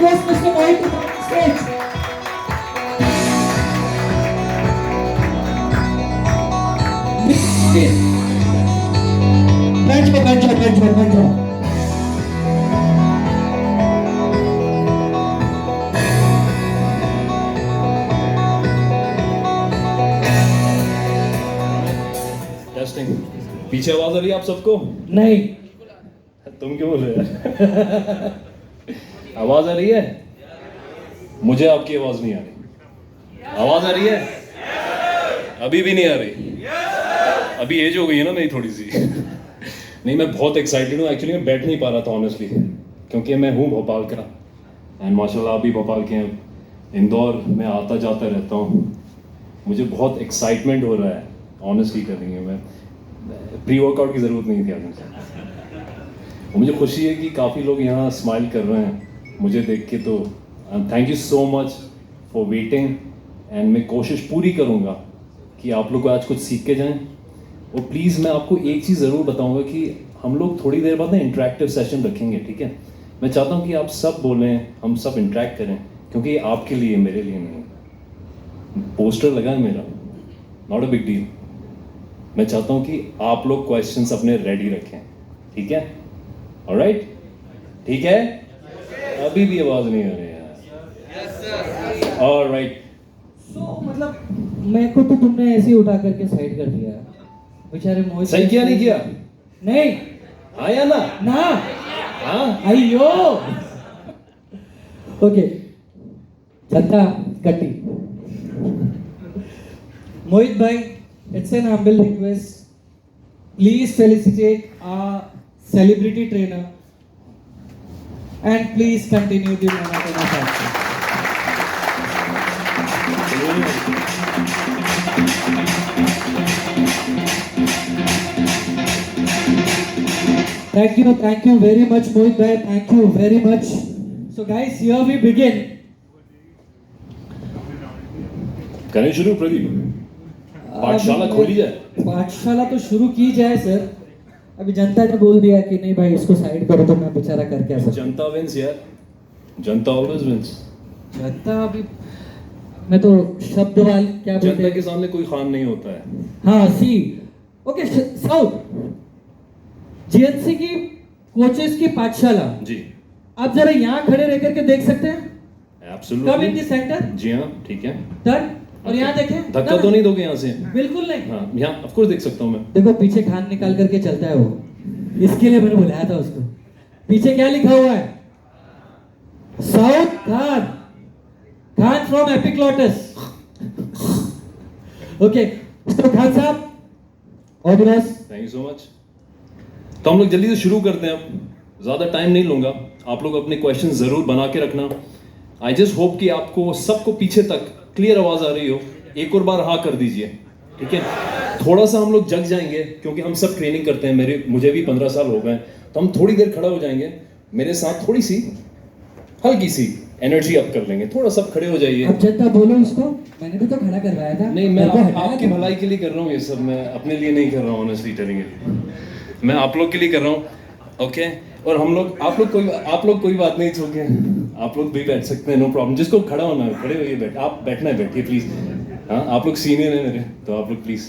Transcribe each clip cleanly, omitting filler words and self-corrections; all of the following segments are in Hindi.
request Mr. Mohit to come on stage. Benjo. Testing. पीछे आवाज आ रही है आप सबको? नहीं, तुम क्यों बोल रहे हो? आवाज आ रही है? मुझे आपकी आवाज नहीं आ रही। आवाज आ रही है? अभी भी नहीं आ रही। अभी एज हो गई है ना मेरी थोड़ी सी। नहीं, मैं बहुत एक्साइटेड हूँ। एक्चुअली मैं बैठ नहीं पा रहा था ऑनेस्टली, क्योंकि मैं हूँ भोपाल का एंड माशाल्लाह आप भी भोपाल के हैं। इंदौर में आता जाता रहता हूँ। मुझे बहुत एक्साइटमेंट हो रहा है ऑनेस्टली करेंगे। मैं प्री वर्कआउट की ज़रूरत नहीं थी आज मुझे। मुझे खुशी है कि काफ़ी लोग यहाँ स्माइल कर रहे हैं मुझे देख के। तो thank you so much for waiting and मैं कोशिश पूरी करूँगा कि आप लोग आज कुछ सीख के जाएं। और प्लीज़ मैं आपको एक चीज़ ज़रूर बताऊँगा कि हम लोग थोड़ी देर बाद ना इंटरेक्टिव सेशन रखेंगे, ठीक है? मैं चाहता हूँ कि आप सब बोलें, हम सब इंटरेक्ट करें, क्योंकि ये आपके लिए, मेरे लिए नहीं। पोस्टर लगा है मेरा, नॉट अ बिग डील। मैं चाहता हूँ कि आप लोग क्वेश्चंस अपने रेडी रखें, ठीक है? ऑलराइट, ठीक है? अभी भी आवाज़ नहीं आ रही यार। ऑलराइट। so, मतलब मेरे को तो तुमने ऐसे ही उठा करके साइड कर दिया बेचारे मोहित। सही किया नहीं किया? नहीं। हाँ या ना? ना। हाँ। अयो। ओके, जनता कट्टी। मोहित भाई, it's an humble request. Please felicitate our celebrity trainer and please continue the Monotona factory. Thank you very much, Mohit bhai. Thank you very much. So guys, here we begin. करें शुरू प्रदीप? पाठशाला खोली जाए? पाठशाला तो शुरू की जाए सर। अभी जनता ने बोल दिया कि नहीं भाई इसको साइड करो, तो मैं बेचारा कर क्या सकता। जनता विंस यार, जनता ऑलवेज विंस। जनता अभी मैं तो शब्द वाल क्या बोलते जनता हैं, के सामने कोई खान नहीं होता है। हाँ सी। ओके, साउथ जीएनसी की कोचेस की पाठशाला, जी आप जरा यहाँ खड़े रह करके देख सकते हैं। Come in absolutely. The centre. जी हाँ, ठीक है। डन। और यहाँ देखें, धक्का तो नहीं दोगे यहाँ से? बिल्कुल नहीं। हाँ, यहाँ ऑफ कोर्स देख सकता हूँ मैं। देखो पीछे खान निकाल करके चलता है वो, इसके लिए मैंने बुलाया था उसको। पीछे क्या लिखा हुआ है? साउथ खान, खान फ्रॉम एपिक्लोटस। ओके, तो खान साहब audience, thank you so much. तो हम लोग जल्दी से शुरू करते हैं। अब ज़्यादा टाइम नहीं लूँगा। आप लोग अपने क्वेश्चन ज़रूर बना के रखना। आई जस्ट होप कि आपको सबको पीछे तक क्लियर आवाज़ आ रही हो। एक और बार हाँ कर दीजिए, ठीक है? थोड़ा सा हम लोग जग जाएंगे, क्योंकि हम सब ट्रेनिंग करते हैं। मुझे भी 15 साल हो गए, तो हम थोड़ी देर खड़ा हो जाएंगे। मेरे साथ थोड़ी सी हल्की सी एनर्जी अप कर लेंगे। थोड़ा सब खड़े हो जाइए। अब जनता बोलो इसको, मैंने भी तो खड़ा करवाया था। नहीं, मैं मेरे को हटाया आपकी था। भलाई के लिए कर रहा हूँ ये सब। मैं अपने लिए नहीं कर रहा हूँ ऑनेस्टली टेलिंग इट। मैं आप लोग के लिए कर रहा हूँ, ओके? और हम लोग, आप लोग कोई बात नहीं छोके, आप लोग भी बैठ सकते हैं, नो प्रॉब्लम। जिसको खड़ा होना है खड़े होइए, बैठ, आप बैठना है बैठिए प्लीज। हाँ, आप लोग सीनियर हैं मेरे, तो आप लोग please.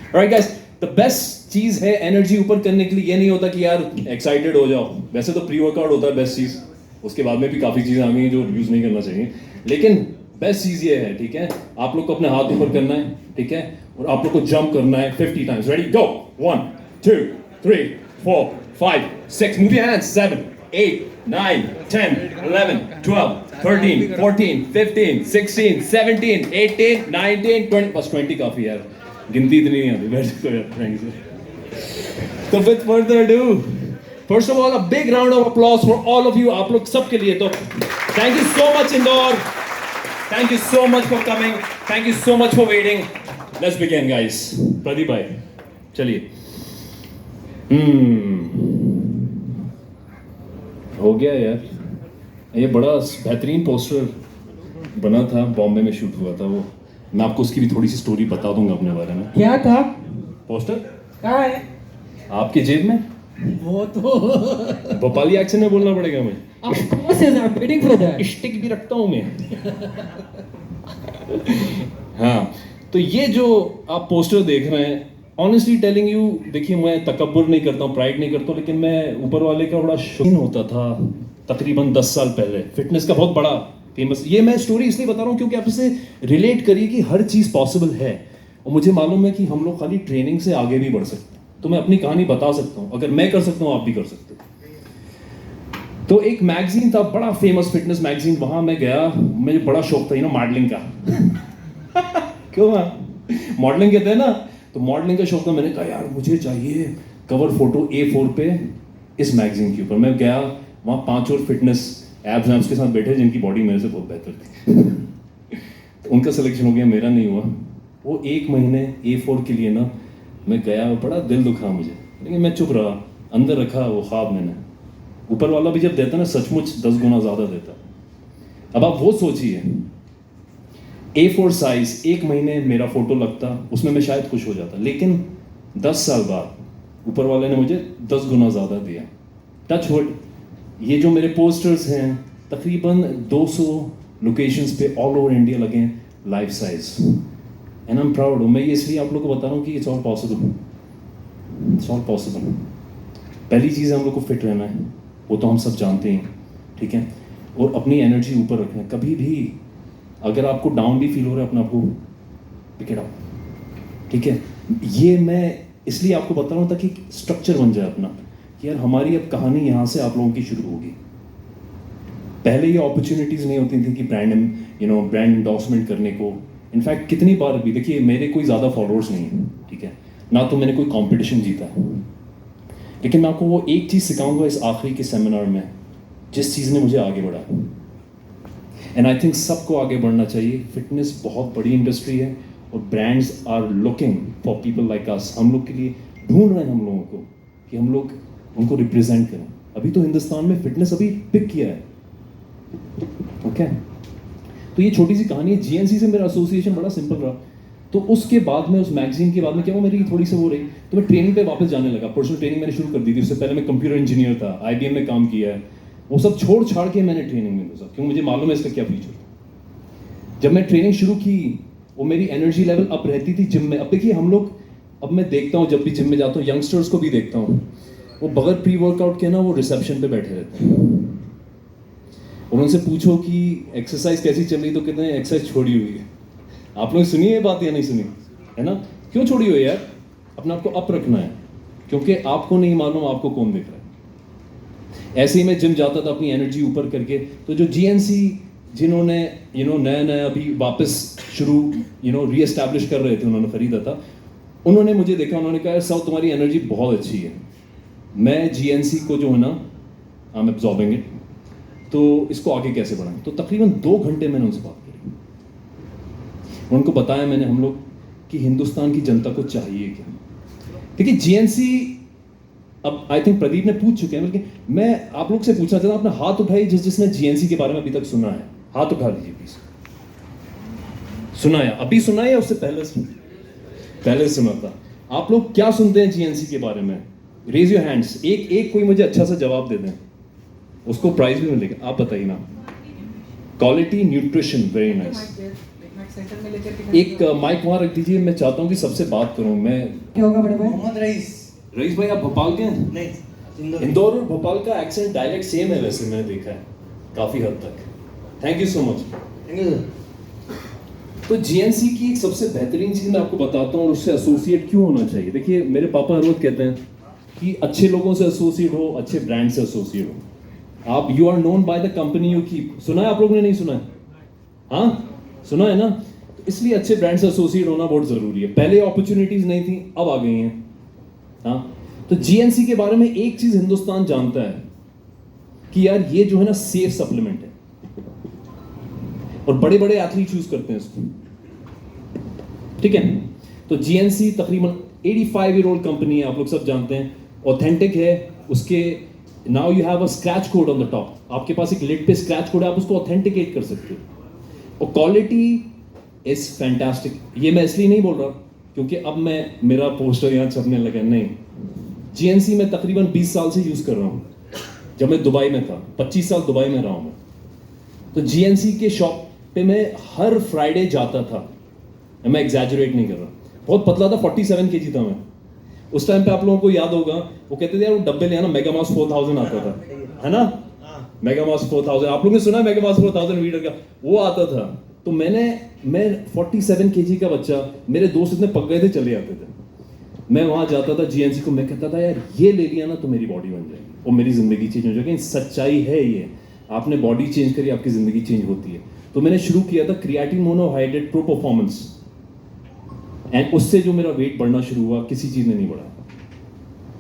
Alright guys, the best चीज है एनर्जी ऊपर करने के लिए। ये नहीं होता कि यार एक्साइटेड हो जाओ। वैसे तो प्री वर्कआउट होता है बेस्ट चीज, उसके बाद में भी काफी चीजें आ गई हैं जो यूज नहीं करना चाहिए, लेकिन बेस्ट चीज ये है, ठीक है? आप लोग को अपने हाथ ऊपर करना है, ठीक है? और आप लोग को जंप करना है 50 times. Ready, go. 1 2 3 4 5 6, move your hands, 7 8 9 10 11 12 13 14 15 16 17 18 19 20। बस 20 काफी यार, गिनती इतनी नहीं आती। बैठ जाओ यार, थैंक यू। तो with further ado, first of all a big round of applause for all of you, आप लोग सबके लिए। तो thank you so much Indore, thank you so much for coming, thank you so much for waiting. Let's begin guys. Pradeep भाई चलिए। हो गया यार, ये बड़ा बेहतरीन पोस्टर बना था, बॉम्बे में शूट हुआ था वो। मैं आपको उसकी भी थोड़ी सी स्टोरी बता दूंगा अपने बारे में। क्या था? पोस्टर कहाँ है? आपके जेब में। वो तो भोपाली एक्सेंट में बोलना पड़ेगा मुझे। of course yes, I'm waiting for that. Stick भी रखता हूँ मैं। हाँ, तो ये जो आप पोस्टर देख रहे हैं, ऑनेस्टली टेलिंग यू, देखिए मैं तकब्बुर नहीं करता हूँ, प्राइड नहीं करता हूँ, लेकिन मैं ऊपर वाले का बड़ा शौकीन होता था तकरीबन 10 साल पहले, फिटनेस का बहुत बड़ा फेमस। ये मैं स्टोरी इसलिए बता रहा हूँ क्योंकि आप इसे रिलेट करिए कि हर चीज़ पॉसिबल है, और मुझे मालूम है कि हम लोग खाली ट्रेनिंग से आगे भी बढ़ सकते हैं। तो मैं अपनी कहानी बता सकता हूँ, अगर मैं कर सकता हूँ आप भी कर सकते हो। तो एक मैगजीन था, बड़ा फेमस फिटनेस मैगजीन, वहां मैं गया, मुझे बड़ा शौक था मॉडलिंग का। क्यों मॉडलिंग कहते हैं ना, तो मॉडलिंग का शौक था। मैंने कहा यार मुझे चाहिए कवर फोटो A4 पे इस मैगजीन के ऊपर। मैं गया, वहाँ 5 और फिटनेस एब्स के साथ बैठे जिनकी बॉडी मेरे से बहुत बेहतर थी। तो उनका सिलेक्शन हो गया, मेरा नहीं हुआ। वो 1 महीने A4 के लिए ना मैं गया, बड़ा दिल दुखा मुझे, लेकिन मैं चुप रहा, अंदर रखा वो ख्वाब मैंने। ऊपर वाला भी जब देता ना सचमुच 10 गुना ज़्यादा देता। अब आप वो सोचिए, A4 साइज 1 महीने मेरा फोटो लगता, उसमें मैं शायद खुश हो जाता, लेकिन 10 साल बाद ऊपर वाले ने मुझे 10 गुना ज़्यादा दिया। टच वुड, ये जो मेरे पोस्टर्स हैं तकरीबन 200 लोकेशंस पे ऑल ओवर इंडिया लगे हैं, life size, and I am proud. मैं ये इसलिए आप लोग को बता रहा हूँ कि it's all possible, it's all possible. पहली चीज़ है हम लोग को फिट रहना है, वो तो हम सब जानते हैं, ठीक है, और अपनी एनर्जी ऊपर रखना है। कभी भी अगर आपको डाउन भी फील हो रहा है, अपने आप को पिक इट अप, ठीक है। ये मैं इसलिए आपको बता रहा हूँ ताकि स्ट्रक्चर बन जाए अपना, कि यार हमारी अब कहानी यहाँ से आप लोगों की शुरू होगी। पहले ये अपॉर्चुनिटीज़ नहीं होती थी कि ब्रांड इंडोर्समेंट करने को। इनफैक्ट कितनी बार भी देखिए, मेरे कोई ज़्यादा फॉलोअर्स नहीं है, ठीक है, ना तो मैंने कोई कॉम्पिटिशन जीता है, लेकिन मैं आपको वो एक चीज़ सिखाऊंगा इस आखिरी के सेमिनार में, जिस चीज़ ने मुझे आगे बढ़ा। एंड आई थिंक सबको आगे बढ़ना चाहिए। फिटनेस बहुत बड़ी इंडस्ट्री है, और brands are looking for people like us. हम लोग के लिए ढूंढ रहे हैं हम लोगों को, कि हम लोग उनको रिप्रेजेंट करें। अभी तो हिंदुस्तान में फिटनेस अभी पिक किया है, ओके। तो ये छोटी सी कहानी है। GNC से मेरा एसोसिएशन बड़ा सिंपल रहा। तो उसके बाद में, उस मैगजीन के बाद में क्या हुआ, मेरी थोड़ी सी वो रही, तो मैं ट्रेनिंग पे वापस जाने लगा। पर्सनल ट्रेनिंग मैंने शुरू कर दी थी। उससे पहले मैं कंप्यूटर इंजीनियर था, IBM में काम किया है, वो सब छोड़ छाड़ के मैंने ट्रेनिंग में घुसा, क्योंकि मुझे मालूम है इसका क्या फ्यूचर। जब मैं ट्रेनिंग शुरू की, वो मेरी एनर्जी लेवल अप रहती थी जिम में। अब देखिए हम लोग, अब मैं देखता हूँ जब भी जिम में जाता हूँ, यंगस्टर्स को भी देखता हूँ, वो बगैर प्री वर्कआउट के ना वो रिसेप्शन पे बैठे रहते हैं, और उनसे पूछो कि एक्सरसाइज कैसी चल रही, तो कहते हैं एक्सरसाइज छोड़ी हुई है। आप लोग सुनिए ये बात या नहीं सुनी, है ना? क्यों छोड़ी हुई है यार? अपने आप को अप रखना है, क्योंकि आपको नहीं मालूम आपको कौन देख रहा है। ऐसे ही मैं जिम जाता था अपनी एनर्जी ऊपर करके। तो जो GNC जिन्होंने नया नया अभी वापस शुरू री एस्टैब्लिश कर रहे थे, उन्होंने खरीदा था, उन्होंने मुझे देखा, उन्होंने कहा साउथ तुम्हारी एनर्जी बहुत अच्छी है, मैं GNC को जो है ना, आई एम एब्जॉर्बिंग इट, तो इसको आगे कैसे बढ़ाएं। तो तकरीबन 2 घंटे मैंने उनसे बात करी, उनको बताया मैंने हम लोग कि हिंदुस्तान की जनता को चाहिए क्या। देखिए GNC, अब आई थिंक प्रदीप ने पूछ चुके हैं, बल्कि मैं आप लोग से पूछना चाहता हूं, आपने हाथ उठाई जिसने GNC के बारे में अभी तक सुना है, हाथ उठा लीजिए प्लीज। सुना है? अभी सुना है या उससे पहले सुना था? आप लोग क्या सुनते हैं GNC के बारे में? Raise your hands. एक कोई मुझे अच्छा सा जवाब दे दें, उसको प्राइज भी मिलेगा। आप बताइए ना। Quality nutrition, very nice. एक माइक वहां रख दीजिए, मैं चाहता हूं कि सबसे बात करूं मैं। क्या होगा बड़े भाई? मोहम्मद रईस भाई, आप भोपाल के हैं? नहीं, इंदौर और भोपाल का एक्सेंट डायलेक्ट सेम है वैसे, मैंने देखा है काफी हद तक। Thank you so much. Thank you. तो GNC की एक सबसे बेहतरीन चीज मैं आपको बताता हूँ, और उससे एसोसिएट क्यों होना चाहिए। देखिए मेरे पापा रोज कहते हैं कि अच्छे लोगों से एसोसिएट हो, अच्छे ब्रांड से एसोसिएट हो। आप you are known by the company you keep. सुना है आप लोगों ने? नहीं सुना है? हाँ सुना है ना? तो इसलिए अच्छे ब्रांड से एसोसिएट होना बहुत जरूरी है। पहले अपॉर्चुनिटीज नहीं थी, अब आ गई हैं। हाँ, तो GNC के बारे में एक चीज हिंदुस्तान जानता है कि यार ये जो है ना सेफ सप्लीमेंट है, और बड़े बड़े एथलीट यूज करते हैं इसको, ठीक है। तो GNC तकरीबन 85 ईयर ओल्ड कंपनी है, आप लोग सब जानते हैं, ऑथेंटिक है। उसके now you have a scratch code on the top, आपके पास एक लिड पे स्क्रैच कोड है, आप उसको ऑथेंटिकेट कर सकते हो। और क्वालिटी इज फैंटास्टिक। ये मैं इसलिए नहीं बोल रहा क्योंकि अब मेरा पोस्टर यहाँ छपने लगा, नहीं, जीएनसी में तकरीबन 20 साल से यूज कर रहा हूँ। जब मैं दुबई में था, 25 साल दुबई में रहा हूँ मैं, तो जीएनसी के शॉप पे मैं हर फ्राइडे जाता था। मैं एग्जैजरेट नहीं कर रहा, बहुत पतला था, 47 केजी था मैं उस टाइम पे। आप लोगों को याद होगा, वो कहते थे यार वो डब्बे ले आना, मेगामास 4000 आता था, है ना? मेगामास 4000, आप लोगों ने सुना मेगामास 4000 वीडियो का, वो आता था। तो मैं 47 केजी का बच्चा, मेरे दोस्त इतने पक गए थे, चले जाते थे। मैं वहां जाता था जीएनसी को, मैं कहता था यार ये ले लिया ना तो मेरी बॉडी बन जाएगी और मेरी जिंदगी चेंज हो जाएगी। सच्चाई है ये, आपने बॉडी चेंज करी, आपकी जिंदगी चेंज होती है। तो मैंने शुरू किया था creatine monohydrate pro performance, and उससे जो मेरा वेट बढ़ना शुरू हुआ, किसी चीज ने नहीं बढ़ा।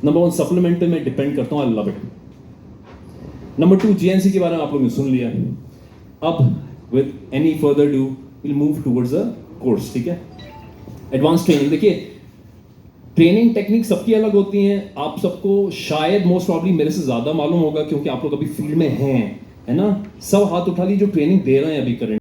नंबर 1 सप्लीमेंट पे मैं डिपेंड करता हूँ, I love it. Number 2 GNC के बारे में आप लोगों ने सुन लिया। अब with any further do will move towards a course, ठीक है? Advance training. देखिए, ट्रेनिंग टेक्निक सबकी अलग होती हैं। आप सबको शायद मोस्ट प्रॉब्ली मेरे से ज्यादा मालूम होगा, क्योंकि आप लोग अभी फील्ड में हैं, है ना? सब हाथ उठा ली जो ट्रेनिंग दे रहे हैं अभी करंट।